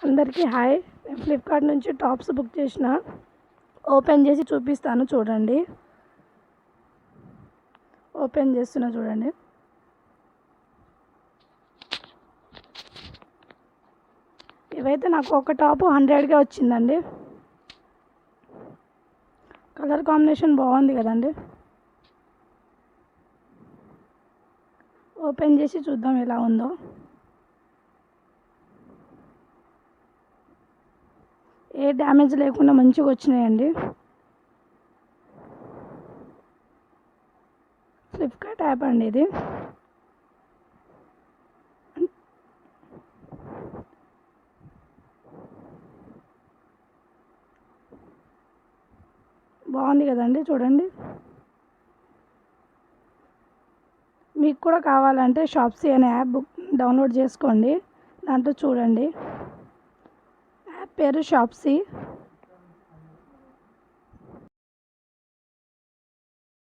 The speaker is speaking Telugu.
అందరికీ హాయ్. నేను ఫ్లిప్కార్ట్ నుంచి టాప్స్ బుక్ చేసిన. ఓపెన్ చేసి చూపిస్తాను చూడండి. ఓపెన్ చేస్తున్నా చూడండి. ఇవైతే నాకు ఒక టాపు 100కే వచ్చిందండి. కలర్ కాంబినేషన్ బాగుంది కదండి. ఓపెన్ చేసి చూద్దాం ఎలా ఉందో. ఏ డ్యామేజ్ లేకుండా మంచిగా వచ్చినాయండి. ఫ్లిప్కార్ట్ యాప్ అండి ఇది. బాగుంది కదండి చూడండి. మీకు కూడా కావాలంటే షాప్సీ అనే యాప్ డౌన్లోడ్ చేసుకోండి. దాంట్లో చూడండి. యాప్ పేరు షాప్సీ.